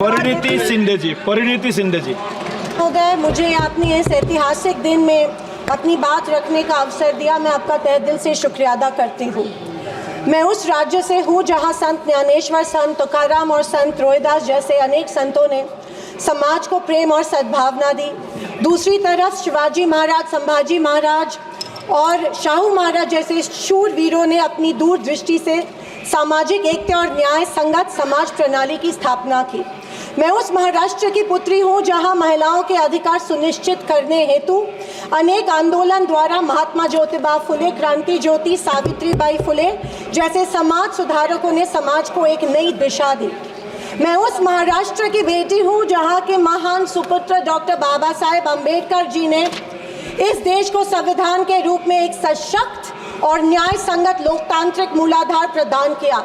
परिणीति शिंदे जी हो गए। मुझे आपने इस ऐतिहासिक दिन में अपनी बात रखने का अवसर दिया, मैं आपका तहे दिल से शुक्रिया अदा करती हूँ। मैं उस राज्य से हूँ जहाँ संत ज्ञानेश्वर, संत तुकाराम और संत रोहिदास जैसे अनेक संतों ने समाज को प्रेम और सद्भावना दी। दूसरी तरफ शिवाजी महाराज, संभाजी महाराज और शाहू महाराज जैसे शूर वीरों ने अपनी दूरदृष्टि से सामाजिक एकता और न्याय संगत समाज प्रणाली की स्थापना की। मैं उस महाराष्ट्र की पुत्री हूँ जहाँ महिलाओं के अधिकार सुनिश्चित करने हेतु अनेक आंदोलन द्वारा महात्मा ज्योतिबा फुले, क्रांति ज्योति सावित्रीबाई फुले जैसे समाज सुधारकों ने समाज को एक नई दिशा दी। मैं उस महाराष्ट्र की बेटी हूँ जहाँ के महान सुपुत्र डॉक्टर बाबा साहेब अम्बेडकर जी ने इस देश को संविधान के रूप में एक सशक्त और न्याय संगत लोकतांत्रिक मूलाधार प्रदान किया।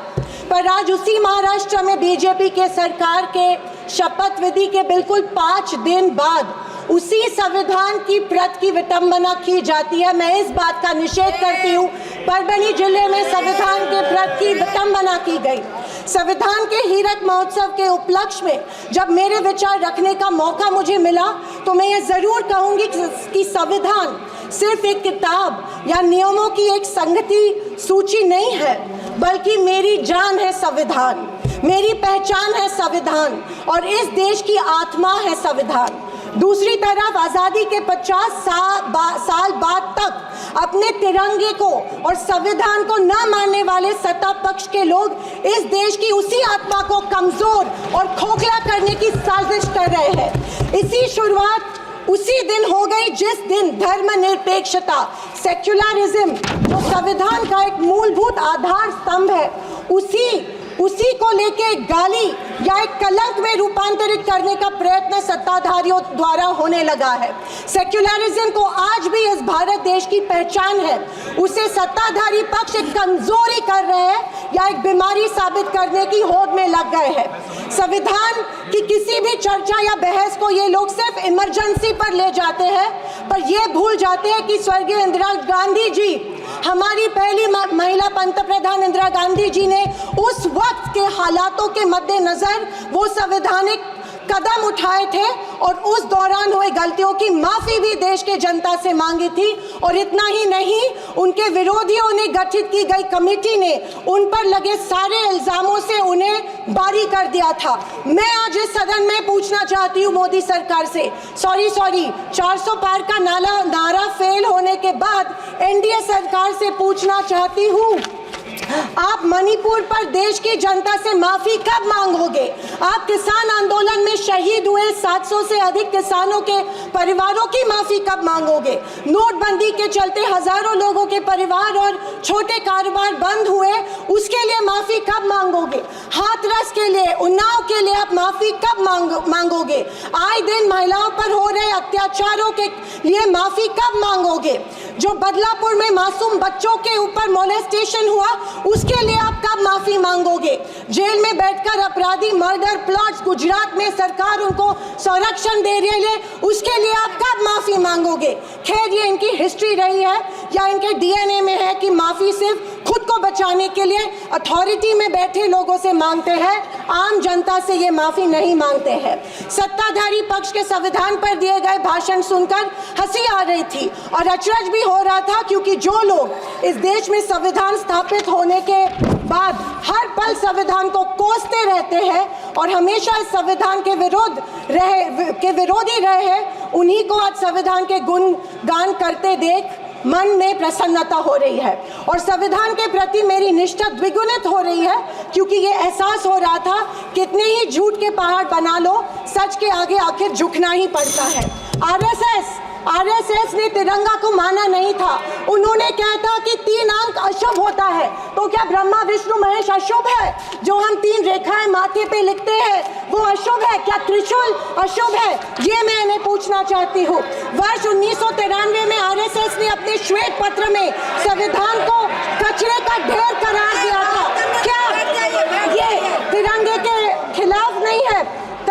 पर आज उसी महाराष्ट्र में बीजेपी के सरकार के शपथ विधि के बिल्कुल 5 दिन बाद उसी संविधान की प्रत की विटंबना की जाती है। मैं इस बात का निषेध करती हूँ। परभणी जिले में संविधान के प्रत की विटंबना की गई। संविधान के हीरक महोत्सव के उपलक्ष्य में जब मेरे विचार रखने का मौका मुझे मिला तो मैं ये ज़रूर कहूँगी कि संविधान सिर्फ एक किताब या नियमों की एक संगति सूची नहीं है, बल्कि मेरी जान है संविधान, मेरी पहचान है संविधान और इस देश की आत्मा है संविधान। दूसरी तरफ आज़ादी के 50 साल बाद तक अपने तिरंगे को और संविधान को न मानने वाले सत्ता पक्ष के लोग इस देश की उसी आत्मा को कमज़ोर और खोखला करने की साजिश कर रहे हैं। इसी शुरुआत उसी दिन हो गई जिस दिन धर्मनिरपेक्षता, सेक्युलरिज्म जो संविधान का एक मूलभूत आधार स्तंभ है, उसी को लेके एक गाली या एक कलंक में रूपांतरित करने का प्रयत्न सत्ताधारियों द्वारा होने लगा है। सेक्युलरिज्म को आज भी इस भारत देश की पहचान है, उसे सत्ताधारी पक्ष एक कमजोरी कर रहे हैं या एक बीमारी साबित करने की होड़ में लग गए हैं। संविधान की किसी भी चर्चा या बहस को ये लोग सिर्फ इमरजेंसी पर ले जाते हैं, पर ये भूल जाते हैं कि स्वर्गीय इंदिरा गांधी जी, हमारी पहली महिला पंतप्रधान इंदिरा गांधी जी ने उस वक्त के हालातों के मद्देनजर वो संवैधानिक कदम उठाए थे और उस दौरान हुए गलतियों की माफ़ी भी देश के जनता से मांगी थी। और इतना ही नहीं, उनके विरोधियों ने गठित की गई कमेटी ने उन पर लगे सारे इल्ज़ामों से उन्हें बारी कर दिया था। मैं आज इस सदन में पूछना चाहती हूँ मोदी सरकार से, सॉरी 400 पार का नारा फेल होने के बाद एनडीए सरकार से पूछना चाहती हूँ, आप मणिपुर पर देश की जनता से माफी कब मांगोगे? आप किसान आंदोलन में शहीद हुए 700 से अधिक किसानों के परिवारों की माफी कब मांगोगे? नोटबंदी के चलते हजारों लोगों के परिवार और छोटे कारोबार बंद हुए, उसके लिए माफी कब मांगोगे? हाथरस के लिए, उन्नाव के लिए आप माफी कब मांगोगे? आए दिन महिलाओं पर हो रहे अत्याचारों के लिए माफी कब मांगोगे? जो बदलापुर में मासूम बच्चों के ऊपर मोलेस्टेशन हुआ, उसके लिए आप कब माफी मांगोगे? जेल में बैठकर अपराधी मर्डर प्लॉट्स गुजरात में सरकार उनको संरक्षण दे रही है, उसके लिए आप कब माफी मांगोगे? खैर, ये इनकी हिस्ट्री रही है या इनके डीएनए में है कि माफी सिर्फ खुद को बचाने के लिए अथॉरिटी में बैठे लोगों से मांगते हैं, आम जनता से ये माफी नहीं मांगते हैं। सत्ताधारी पक्ष के संविधान पर दिए गए भाषण सुनकर हंसी आ रही थी और अचरज भी हो रहा था, क्योंकि जो लोग इस देश में संविधान स्थापित होने के बाद हर पल संविधान को कोसते रहते हैं और हमेशा इस संविधान के विरोधी रहे हैं, उन्हीं को आज संविधान के गुणगान करते देख मन में प्रसन्नता हो रही है और संविधान के प्रति मेरी निष्ठा द्विगुणित हो रही है, क्योंकि ये एहसास हो रहा था कितने ही झूठ के पहाड़ बना लो, सच के आगे आखिर झुकना ही पड़ता है। आरएसएस ने तिरंगा को माना नहीं था। उन्होंने कहा था कि 3 अंक अशुभ होता है, तो क्या ब्रह्मा विष्णु महेश अशुभ है? जो हम 3 रेखाएं माथे पे लिखते हैं वो अशुभ है? क्या त्रिशूल अशुभ है? ये मैं इन्हें पूछना चाहती हूँ। वर्ष 1993 में आरएसएस ने अपने श्वेत पत्र में संविधान को कचरे का ढेर करार दिया था। क्या ये तिरंगे के खिलाफ नहीं है?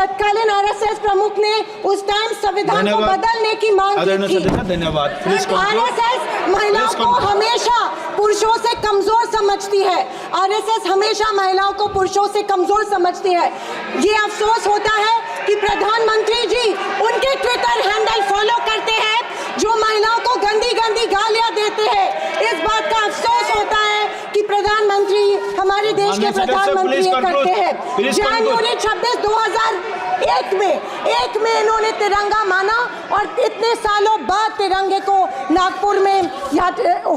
तत्कालीन आरएसएस प्रमुख ने उस टाइम संविधान को धन्यवाद। बदलने की मांग की आदरणीय थी। सदस्य, धन्यवाद। प्लीज आरएसएस महिलाओं Please को conclude. हमेशा पुरुषों से कमजोर समझती है। आरएसएस हमेशा महिलाओं को पुरुषों से कमजोर समझती है। ये अफसोस होता है कि प्रधानमंत्री जी उनके ट्विटर हैंडल फॉलो करते हैं जो महिलाओं को गंदी गंदी गालियां देते हैं। इस बात का अफसोस होता है कि प्रधानमंत्री हमारे देश के माननीय सदस्य, प्रधानमंत्री please ये conclude. करते हैं। Please conclude. जनवरी 26, 2001 में इन्होंने तिरंगा माना और इतने सालों बाद तिरंगे को नागपुर में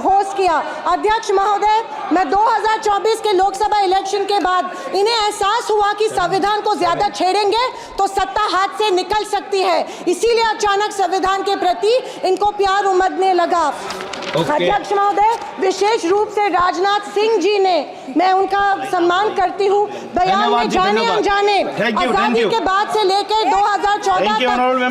होस्ट किया। अध्यक्ष महोदय, मैं 2024 के लोकसभा इलेक्शन के बाद इन्हें एहसास हुआ कि संविधान को ज्यादा छेड़ेंगे तो सत्ता हाथ से निकल सकती है, इसीलिए अचानक संविधान के प्रति इनको प्यार उमड़ने लगा। अध्यक्ष महोदय, विशेष रूप से राजनाथ सिंह जी ने, मैं उनका सम्मान करती हूँ, बयान में जाने अनजाने आजादी के बाद से लेकर 2014 तक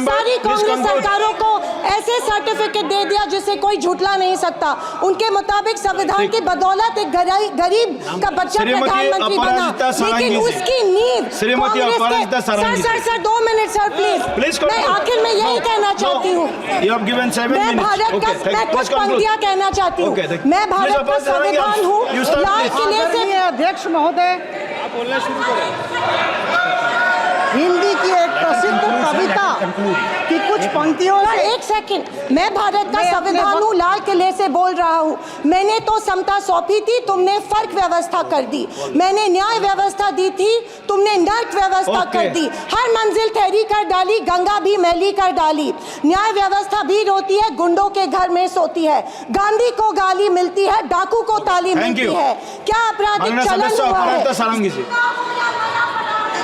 सारी कांग्रेस सरकारों को ऐसे सर्टिफिकेट दे दिया जिसे कोई झुठला नहीं सकता। उनके मुताबिक संविधान की बदौलत एक गरीब का बच्चा प्रधानमंत्री बना, लेकिन उसकी नींव सर 2 मिनट सर प्लीज। मैं आखिर में यही कहना चाहती हूँ, मैं भारत का, मैं कुछ पंक्तियां कहना चाहती हूँ। मैं भारत का संविधान हूँ, लाल किले से। अध्यक्ष महोदय, हिंदी की एक प्रसिद्ध कविता की कुछ पंक्तियों से। एक सेकंड, मैं भारत का संविधान हूँ, लाल किले से बोल रहा हूँ। मैंने तो समता सौंपी थी, तुमने फर्क व्यवस्था कर दी। मैंने न्याय व्यवस्था दी थी, तुमने नर्क व्यवस्था कर दी। हर मंजिल ठहरी कर डाली, गंगा भी मैली कर डाली। न्याय व्यवस्था भी रोती है, गुंडों के घर में सोती है। गांधी को गाली मिलती है, डाकू को ताली मिलती है। क्या आपराधिक चलन हुआ है?